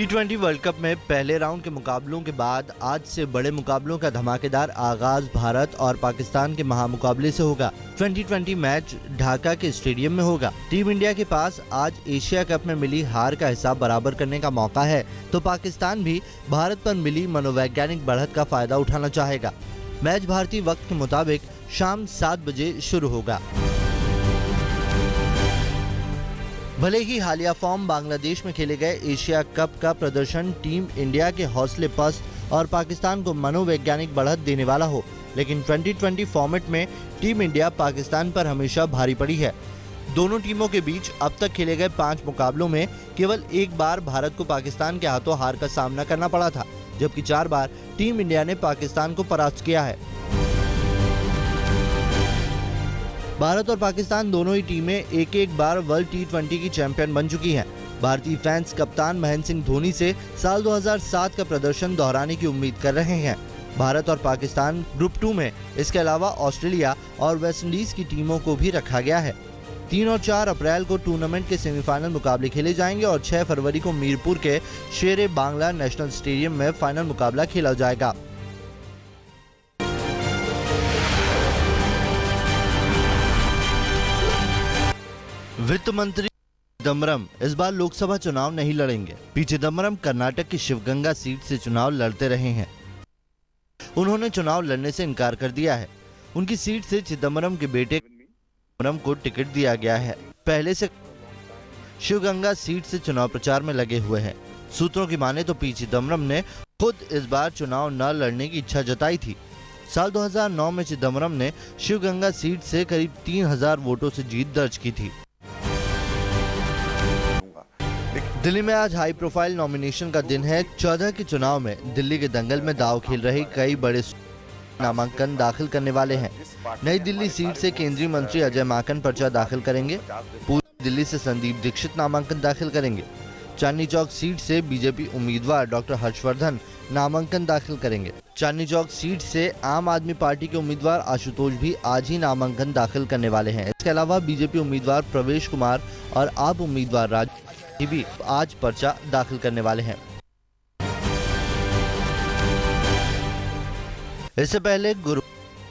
T20 world cup में पहले round के मुकाबलों के बाद आज से बड़े मुकाबलों का धमाकेदार आगाज भारत और पाकिस्तान के महामुकाबले से होगा। 2020 मैच ढाका के स्टेडियम में होगा। टीम इंडिया के पास आज एशिया कप में मिली हार का हिसाब बराबर करने का मौका है, तो पाकिस्तान भी भारत पर मिली मनोवैज्ञानिक बढ़त का फायदा उठाना चाहेगा। मैच भारतीय वक्त के मुताबिक शाम 7 बजे शुरू होगा। भले ही हालिया फॉर्म बांग्लादेश में खेले गए एशिया कप का प्रदर्शन टीम इंडिया के हौसले पस्त और पाकिस्तान को मनोवैज्ञानिक बढ़त देने वाला हो, लेकिन 2020 फॉर्मेट में टीम इंडिया पाकिस्तान पर हमेशा भारी पड़ी है। दोनों टीमों के बीच अब तक खेले गए 5 मुकाबलों में केवल एक बार भारत को पाकिस्तान के हाथों हार का सामना करना पड़ा था, जबकि 4 बार टीम इंडिया ने पाकिस्तान को परास्त किया है। भारत और पाकिस्तान दोनों ही टीमें एक बार वर्ल्ड T20 की चैंपियन बन चुकी हैं। भारतीय फैंस कप्तान महेंद्र सिंह धोनी से साल 2007 का प्रदर्शन दोहराने की उम्मीद कर रहे हैं। भारत और पाकिस्तान ग्रुप 2 में इसके अलावा ऑस्ट्रेलिया और वेस्टइंडीज की टीमों को भी रखा गया है। 3 और 4 अप्रैल को टूर्नामेंट के सेमीफाइनल मुकाबले खेले जाएंगे और 6 फरवरी को मीरपुर के शेरे बांग्ला नेशनल स्टेडियम में फाइनल मुकाबला खेला जाएगा। वित्त मंत्री चिदम्बरम इस बार लोकसभा चुनाव नहीं लड़ेंगे। पी चिदम्बरम कर्नाटक की शिवगंगा सीट से चुनाव लड़ते रहे हैं। उन्होंने चुनाव लड़ने से इनकार कर दिया है। उनकी सीट से चिदम्बरम के बेटे चिदम्बरम को टिकट दिया गया है। पहले से शिवगंगा सीट से चुनाव प्रचार में लगे हुए हैं। सूत्रों की माने तो पी चिदम्बरम ने खुद इस बार चुनाव न लड़ने की इच्छा जताई थी। साल 2009 में चिदम्बरम ने शिवगंगा सीट से करीब 3000 वोटों से जीत दर्ज की थी। दिल्ली में आज हाई प्रोफाइल नॉमिनेशन का दिन है। 14 के चुनाव में दिल्ली के दंगल में दांव खेल रहे कई बड़े नामांकन दाखिल करने वाले हैं। नई दिल्ली सीट से केंद्रीय मंत्री अजय माकन पर्चा दाखिल करेंगे। पूर्वी दिल्ली से संदीप दीक्षित नामांकन दाखिल करेंगे। चांदनी चौक सीट से बीजेपी उम्मीदवार डॉक्टर हर्षवर्धन नामांकन दाखिल करेंगे। चांदनी चौक सीट से आम आदमी पार्टी के उम्मीदवार आशुतोष भी आज ही नामांकन दाखिल करने वाले हैं। इसके अलावा बीजेपी उम्मीदवार प्रवेश कुमार और आप उम्मीदवार राज भी आज पर्चा दाखिल करने वाले हैं। इससे पहले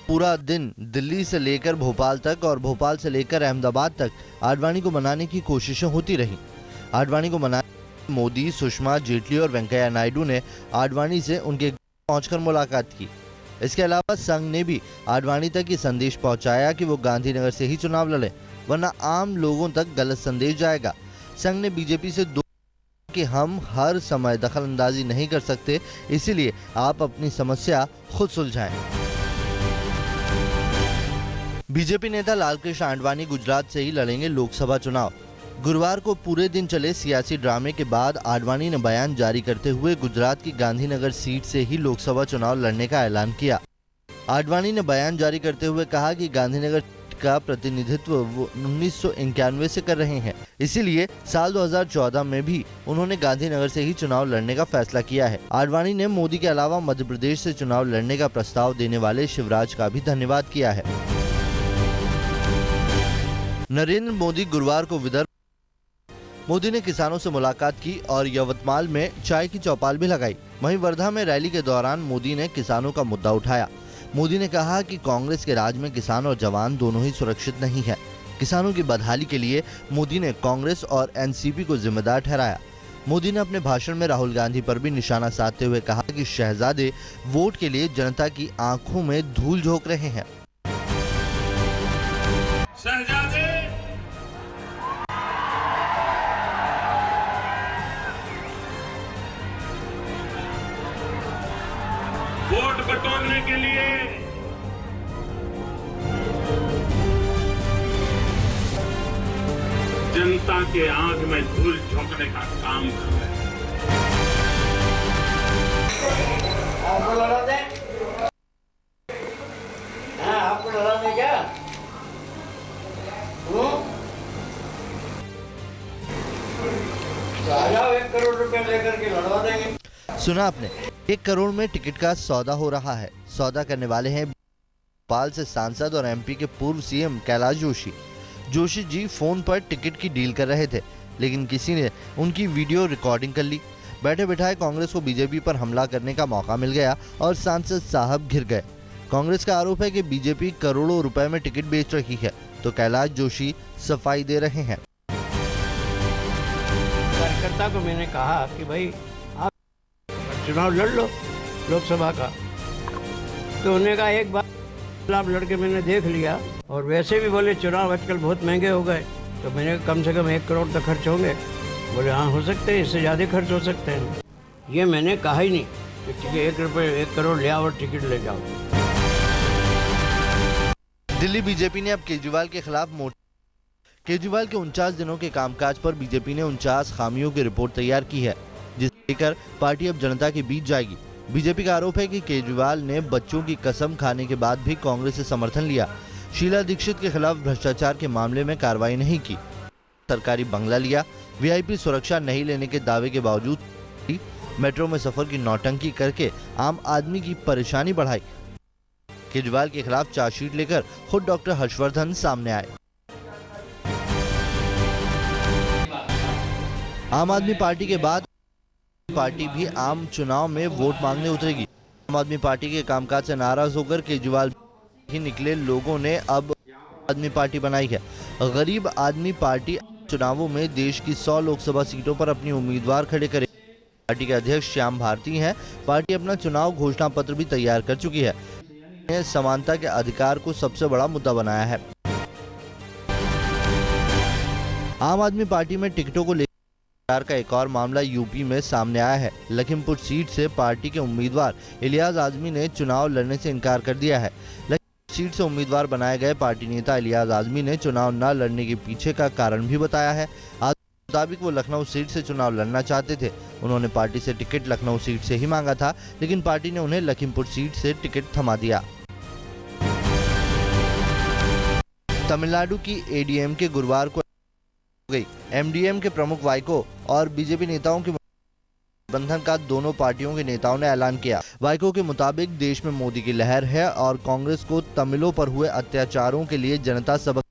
पूरा दिन दिल्ली से लेकर भोपाल तक और भोपाल से लेकर अहमदाबाद तक आडवाणी को मनाने की कोशिशें होती रहीं। आडवाणी को मनाने मोदी, सुषमा, जेटली और वेंकैया नायडू ने आडवाणी से उनके पहुंचकर मुलाकात की। इसके अलावा संघ ने भी आडवाणी तक ये संदेश पहुंचाया कि वो गांधीनगर से ही चुनाव लड़े, वरना आम लोगों तक गलत संदेश जाएगा। संघ ने बीजेपी से कि हम हर समय दखल अंदाजी नहीं कर सकते, इसीलिए आप अपनी समस्या खुद सुलझाएं। बीजेपी नेता लालकृष्ण आडवाणी गुजरात से ही लड़ेंगे लोकसभा चुनाव। गुरुवार को पूरे दिन चले सियासी ड्रामे के बाद आडवाणी ने बयान जारी करते हुए गुजरात की गांधीनगर सीट से ही लोकसभा चुनाव लड़ने का ऐलान किया। आडवाणी ने बयान जारी करते हुए कहा कि गांधीनगर का प्रतिनिधित्व वो 1991 से कर रहे हैं, इसीलिए साल 2014 में भी उन्होंने गांधीनगर से ही चुनाव लड़ने का फैसला किया है। आडवाणी ने मोदी के अलावा मध्य प्रदेश से चुनाव लड़ने का प्रस्ताव देने वाले शिवराज का भी धन्यवाद किया है। नरेंद्र मोदी गुरुवार को विदर्भ मोदी ने किसानों से मुलाकात की और यवतमाल में चाय की चौपाल भी लगाई। वहीं वर्धा में रैली के दौरान मोदी ने किसानों का मुद्दा उठाया। मोदी ने कहा कि कांग्रेस के राज में किसान और जवान दोनों ही सुरक्षित नहीं है। किसानों की बदहाली के लिए मोदी ने कांग्रेस और एनसीपी को जिम्मेदार ठहराया। मोदी ने अपने भाषण में राहुल गांधी पर भी निशाना साधते हुए कहा कि शहजादे वोट के लिए जनता की आंखों में धूल झोंक रहे हैं। शहजादे वोट बटोरने के लिए जनता के आंख में धूल झोंकने का काम कर रहे हैं। आपको लड़ा दे? हाँ, आपको लड़ा दे क्या? तो आ जाओ, 1 करोड़ रुपए लेकर के लड़वा देंगे। सुना आपने, 1 करोड़ में टिकट का सौदा हो रहा है। सौदा करने वाले हैं भोपाल से सांसद और एमपी के पूर्व सीएम कैलाश जोशी। जोशी जी फोन पर टिकट की डील कर रहे थे, लेकिन किसी ने उनकी वीडियो रिकॉर्डिंग कर ली। बैठे बिठाए कांग्रेस को बीजेपी पर हमला करने का मौका मिल गया और सांसद साहब घिर गए। कांग्रेस का आरोप है कि बीजेपी करोड़ों रुपए में टिकट बेच रही है, तो कैलाश जोशी सफाई दे रहे हैं। कार्यकर्ता को मैंने कहा कि भाई आप चुनाव लड़ लो लोकसभा का, तो उन्होंने कहा एक बार आप लड़के मैंने देख लिया, और वैसे भी बोले चुनाव आजकल बहुत महंगे हो गए, तो मैंने कम से कम 1 करोड़ तक खर्च होंगे। बोले हाँ हो सकते हैं, इससे ज़्यादा खर्च हो सकते हैं। ये मैंने कहा ही नहीं कि टिकट 1 करोड़ ले आओ और टिकट ले जाओ। दिल्ली बीजेपी ने अब केजरीवाल के खिलाफ केजरीवाल के 49 दिनों के कामकाज पर बीजेपी ने 49 खामियों की रिपोर्ट तैयार की है, जिसे लेकर पार्टी अब जनता के बीच जाएगी। बीजेपी का आरोप है कि केजरीवाल ने बच्चों की कसम खाने के बाद भी कांग्रेस से समर्थन लिया, शीला दीक्षित के खिलाफ भ्रष्टाचार के मामले में कार्रवाई नहीं की, सरकारी बंगला लिया, वीआईपी सुरक्षा नहीं लेने के दावे के बावजूद मेट्रो में सफर की नौटंकी करके आम आदमी की परेशानी बढ़ाई। केजरीवाल के खिलाफ चार्जशीट लेकर खुद डॉक्टर हर्षवर्धन सामने आए। आम आदमी पार्टी के बाद पार्टी भी आम चुनाव में वोट मांगने उतरेगी। आम आदमी पार्टी के कामकाज से नाराज होकर केजरीवाल ही निकले लोगों ने अब आदमी पार्टी बनाई है। गरीब आदमी पार्टी चुनावों में देश की 100 लोकसभा सीटों पर अपनी उम्मीदवार खड़े करे। पार्टी के अध्यक्ष श्याम भारती हैं। पार्टी अपना चुनाव घोषणा पत्र भी तैयार कर चुकी है। समानता के अधिकार को सबसे बड़ा मुद्दा बनाया है। आम आदमी पार्टी में टिकटों को लेकर का एक और मामला यूपी में सामने आया है। लखीमपुर सीट से पार्टी के उम्मीदवार इलियास आजमी ने चुनाव लड़ने से इनकार कर दिया है। लखीमपुर सीट से उम्मीदवार बनाए गए पार्टी नेता इलियास आजमी ने चुनाव न लड़ने के पीछे का कारण भी बताया है। मुताबिक वो लखनऊ सीट से चुनाव लड़ना चाहते थे। उन्होंने पार्टी से टिकट लखनऊ सीट से ही मांगा था, लेकिन पार्टी ने उन्हें लखीमपुर सीट से टिकट थमा दिया। तमिलनाडु की एडीएमके गुरुवार को गई। एमडीएम के प्रमुख वाइको और बीजेपी नेताओं के गठबंधन का दोनों पार्टियों के नेताओं ने ऐलान किया। वाइको के मुताबिक देश में मोदी की लहर है और कांग्रेस को तमिलों पर हुए अत्याचारों के लिए जनता सबक।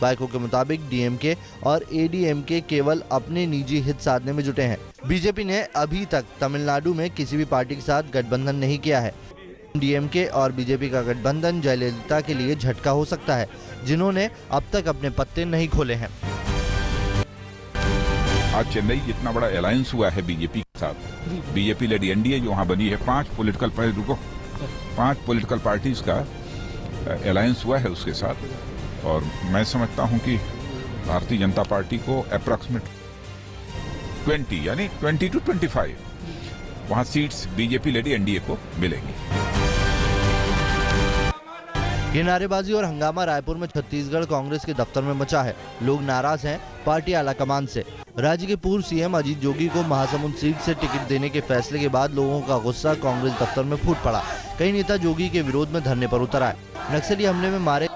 वाइको के मुताबिक डीएमके और एडीएमके केवल अपने निजी हित साधने में जुटे हैं। बीजेपी ने अभी तक तमिलनाडु में किसी भी पार्टी के साथ गठबंधन नहीं किया है। डीएमके और बीजेपी का गठबंधन जयललिता के लिए झटका हो सकता है, जिन्होंने अब तक अपने पत्ते नहीं खोले हैं। आज चेन्नई जितना बड़ा अलायंस हुआ है बीजेपी के साथ, बीजेपी लेड एनडीए जो वहाँ बनी है, 5 पॉलिटिकल पार्टीज का अलायंस हुआ है उसके साथ, और मैं समझता हूँ कि भारतीय जनता पार्टी को अप्रॉक्सीमेट 20 यानी 20 to 25 वहाँ सीट्स बीजेपी लेड एनडीए को मिलेंगी। ये नारेबाजी और हंगामा रायपुर में छत्तीसगढ़ कांग्रेस के दफ्तर में मचा है। लोग नाराज हैं पार्टी आलाकमान से। राज्य के पूर्व सीएम अजीत जोगी को महासमुंद सीट से टिकट देने के फैसले के बाद लोगों का गुस्सा कांग्रेस दफ्तर में फूट पड़ा। कई नेता जोगी के विरोध में धरने पर उतर आए। नक्सली हमले में मारे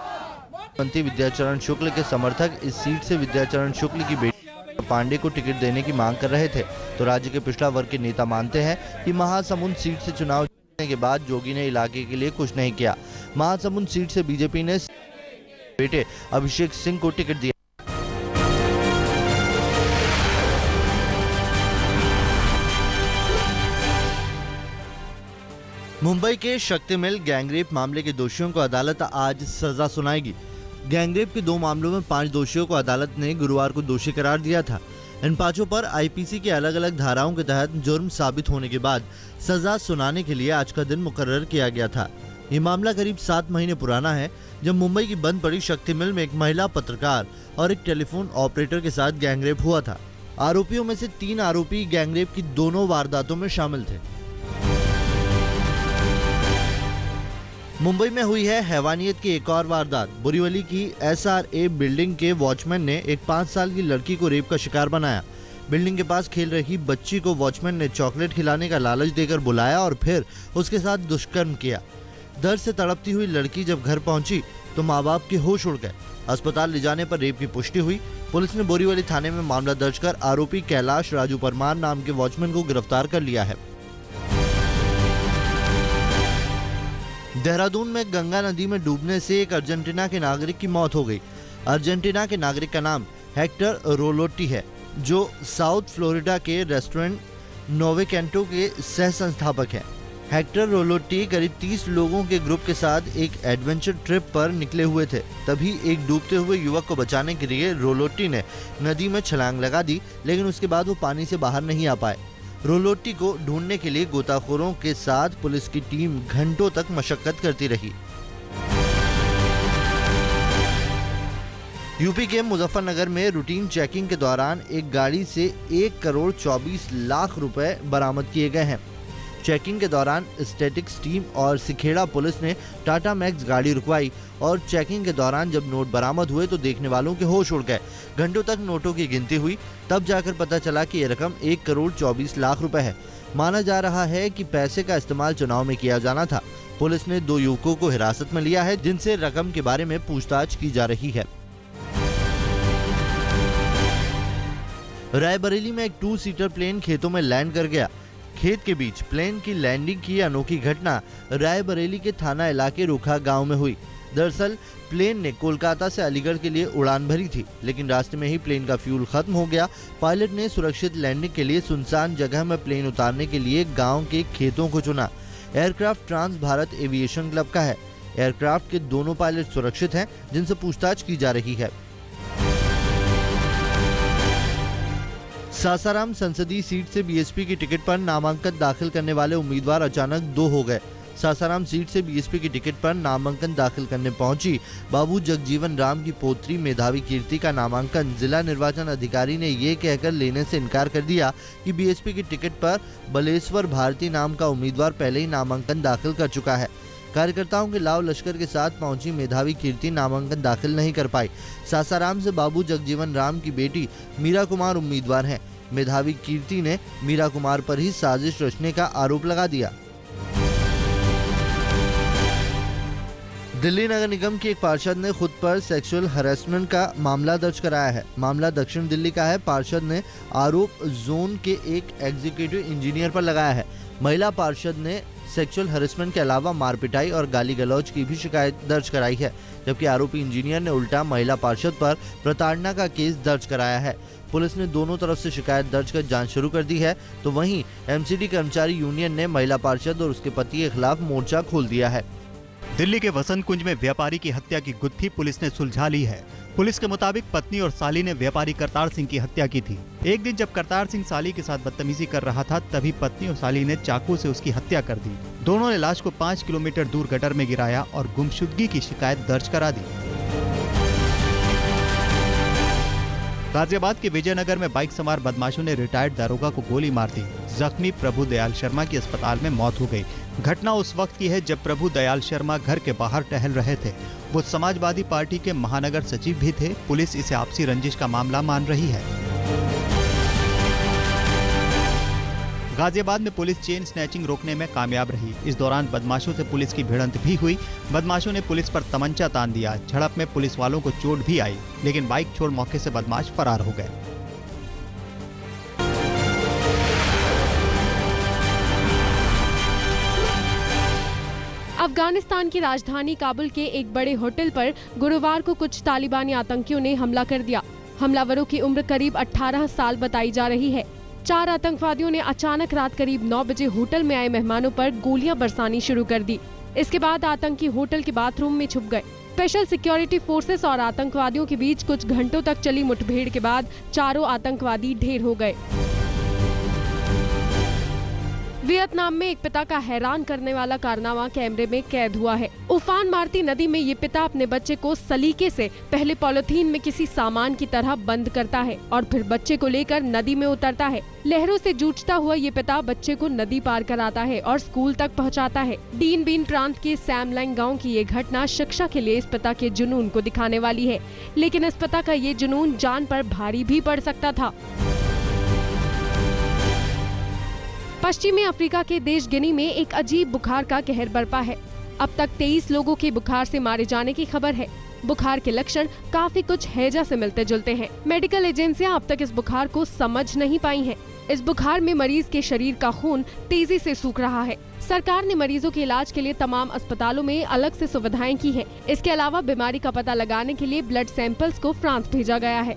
मंत्री विद्याचरण शुक्ल के समर्थक इस सीट से विद्याचरण शुक्ल की बेटी पांडे को टिकट देने की मांग कर रहे थे, तो राज्य के पिछड़ा वर्ग के नेता मानते हैं कि महासमुंद सीट से चुनाव जीतने के बाद जोगी ने इलाके के लिए कुछ नहीं किया। महासमुंद सीट से बीजेपी ने बेटे अभिषेक सिंह को टिकट दिया। मुंबई के शक्ति मिल गैंगरेप मामले के दोषियों को अदालत आज सजा सुनाएगी। गैंगरेप के 2 मामलों में 5 दोषियों को अदालत ने गुरुवार को दोषी करार दिया था। इन 5 पर आईपीसी की अलग अलग धाराओं के तहत जुर्म साबित होने के बाद सजा सुनाने के लिए आज का दिन मुकर्रर किया गया था। ये मामला करीब 7 महीने पुराना है, जब मुंबई की बंद पड़ी शक्ति मिल में एक महिला पत्रकार और एक टेलीफोन ऑपरेटर के साथ गैंगरेप हुआ था। आरोपियों में से 3 आरोपी गैंगरेप की दोनों वारदातों में शामिल थे। मुंबई में हुई है हैवानियत की एक और वारदात। बोरीवली की एसआरए बिल्डिंग के वॉचमैन ने एक 5 साल की लड़की को रेप का शिकार बनाया। बिल्डिंग के पास खेल रही बच्ची को वॉचमैन ने चॉकलेट खिलाने का लालच देकर बुलाया और फिर उसके साथ दुष्कर्म किया। दर्द से तड़पती हुई लड़की जब घर पहुंची तो माँ बाप के होश उड़ गए। अस्पताल ले जाने पर रेप की पुष्टि हुई। पुलिस ने बोरीवली थाने में मामला दर्ज कर आरोपी कैलाश राजू परमार नाम के वॉचमैन को गिरफ्तार कर लिया है। देहरादून में गंगा नदी में डूबने से एक अर्जेंटीना के नागरिक की मौत हो गई। अर्जेंटीना के नागरिक का नाम हेक्टर रोलोटी है, जो साउथ फ्लोरिडा के रेस्टोरेंट नोवे कैंटो के सह संस्थापक हैं। हेक्टर रोलोटी करीब 30 लोगों के ग्रुप के साथ एक एडवेंचर ट्रिप पर निकले हुए थे। तभी एक डूबते हुए युवक को बचाने के लिए रोलोटी ने नदी में छलांग लगा दी, लेकिन उसके बाद वो पानी से बाहर नहीं आ पाए। रोलोटी को ढूंढने के लिए गोताखोरों के साथ पुलिस की टीम घंटों तक मशक्कत करती रही। यूपी के मुजफ्फरनगर में रूटीन चेकिंग के दौरान एक गाड़ी से 1 करोड़ 24 लाख रुपए बरामद किए गए हैं। चेकिंग के दौरान स्टैटिक्स टीम और सिखेड़ा पुलिस ने टाटा मैक्स गाड़ी रुकवाई और चेकिंग के दौरान जब नोट बरामद हुए तो देखने वालों के होश उड़ गए। घंटों तक नोटों की गिनती हुई, तब जाकर पता चला कि ये रकम 1 करोड़ 24 लाख रुपए है। माना जा रहा है कि पैसे का इस्तेमाल चुनाव में किया जाना था। पुलिस ने 2 युवकों को हिरासत में लिया है, जिनसे रकम के बारे में पूछताछ की जा रही है। रायबरेली में एक 2 सीटर प्लेन खेतों में लैंड कर गया। खेत के बीच प्लेन की लैंडिंग की अनोखी घटना रायबरेली के थाना इलाके रुखा गांव में हुई। दरअसल प्लेन ने कोलकाता से अलीगढ़ के लिए उड़ान भरी थी, लेकिन रास्ते में ही प्लेन का फ्यूल खत्म हो गया। पायलट ने सुरक्षित लैंडिंग के लिए सुनसान जगह में प्लेन उतारने के लिए गांव के खेतों को चुना। Aircraft trans Bharat aviation club का है। एयरक्राफ्ट के दोनों पायलट सुरक्षित हैं, जिनसे पूछताछ की जा रही है। सासाराम संसदीय सीट से बीएसपी की टिकट पर नामांकन दाखिल करने वाले उम्मीदवार अचानक 2 हो गए। सासाराम सीट से बीएसपी की टिकट पर नामांकन दाखिल करने पहुंची बाबू जगजीवन राम की पोत्री मेधावी कीर्ति का नामांकन जिला निर्वाचन अधिकारी ने ये कहकर लेने से इनकार कर दिया कि बीएसपी की टिकट पर बलेश्वर भारती नाम का उम्मीदवार पहले ही नामांकन दाखिल कर चुका है। कार्यकर्ताओं के लाव लश्कर के साथ पहुंची मेधावी कीर्ति नामांकन दाखिल नहीं कर पाई। सासाराम से बाबू जगजीवन राम की बेटी मीरा कुमार उम्मीदवार हैं। मेधावी कीर्ति ने मीरा कुमार पर ही साजिश रचने का आरोप लगा दिया। दिल्ली नगर निगम की एक पार्षद ने खुद पर सेक्सुअल हैरेसमेंट का मामला दर्ज कराया है। मामला दक्षिण दिल्ली का है। पार्षद ने आरोप जोन के एक एग्जीक्यूटिव इंजीनियर पर लगाया है। महिला पार्षद ने सेक्सुअल हैरेसमेंट के अलावा मारपिटाई और गाली गलौज की भी शिकायत दर्ज कराई है, जबकि आरोपी इंजीनियर ने उल्टा महिला पार्षद पर प्रताड़ना का केस दर्ज कराया है। पुलिस ने दोनों तरफ से शिकायत दर्ज कर जांच शुरू कर दी है, तो वहीं एमसीडी कर्मचारी यूनियन ने महिला पार्षद और उसके पति के खिलाफ मोर्चा खोल दिया है। दिल्ली के वसंत कुंज में व्यापारी की हत्या की गुत्थी पुलिस ने सुलझा ली है। पुलिस के मुताबिक पत्नी और साली ने व्यापारी करतार सिंह की हत्या की थी। एक दिन जब करतार सिंह साली के साथ बदतमीजी कर रहा था, तभी पत्नी और साली ने चाकू से उसकी हत्या कर दी। दोनों ने लाश को 5 किलोमीटर दूर गटर में गिराया और गुमशुदगी की शिकायत दर्ज करा दी। गाजियाबाद के विजयनगर में बाइक सवार बदमाशों ने रिटायर्ड दारोगा को गोली मार दी। जख्मी प्रभु दयाल शर्मा की अस्पताल में मौत हो गई। घटना उस वक्त की है जब प्रभु दयाल शर्मा घर के बाहर टहल रहे थे। वो समाजवादी पार्टी के महानगर सचिव भी थे। पुलिस इसे आपसी रंजिश का मामला मान रही है। गाजियाबाद में पुलिस चेन स्नैचिंग रोकने में कामयाब रही। इस दौरान बदमाशों से पुलिस की भिड़ंत भी हुई। बदमाशों ने पुलिस पर तमंचा तान दिया। झड़प में पुलिस वालों को चोट भी आई, लेकिन बाइक छोड़ मौके से बदमाश फरार हो गए। अफगानिस्तान की राजधानी काबुल के एक बड़े होटल पर गुरुवार को कुछ तालिबानी आतंकियों ने हमला कर दिया। हमलावरों की उम्र करीब 18 साल बताई जा रही है। 4 आतंकवादियों ने अचानक रात करीब 9 बजे होटल में आए मेहमानों पर गोलियां बरसानी शुरू कर दी। इसके बाद आतंकी होटल के बाथरूम में छुप गए। स्पेशल सिक्योरिटी फोर्सेस और आतंकवादियों के बीच कुछ घंटों तक चली मुठभेड़ के बाद चारों आतंकवादी ढेर हो गए। वियतनाम में एक पिता का हैरान करने वाला कारनामा कैमरे में कैद हुआ है। उफान मारती नदी में ये पिता अपने बच्चे को सलीके से पहले पॉलिथीन में किसी सामान की तरह बंद करता है और फिर बच्चे को लेकर नदी में उतरता है। लहरों से जूझता हुआ ये पिता बच्चे को नदी पार कराता है और स्कूल तक पहुंचाता है। डीन बीन प्रांत के सैमलैंग गांव की ये घटना शिक्षा के लिए इस पिता के जुनून को दिखाने वाली है, लेकिन इस पिता का ये जुनून जान पर भारी भी पड़ सकता था। पश्चिमी अफ्रीका के देश गिनी में एक अजीब बुखार का कहर बरपा है। अब तक 23 लोगों के बुखार से मारे जाने की खबर है। बुखार के लक्षण काफी कुछ हैजा से मिलते जुलते हैं। मेडिकल एजेंसियां अब तक इस बुखार को समझ नहीं पाई हैं। इस बुखार में मरीज के शरीर का खून तेजी से सूख रहा है। सरकार ने मरीजों के इलाज के लिए तमाम अस्पतालों में अलग से सुविधाएं की है। इसके अलावा बीमारी का पता लगाने के लिए ब्लड सैंपल्स को फ्रांस भेजा गया है।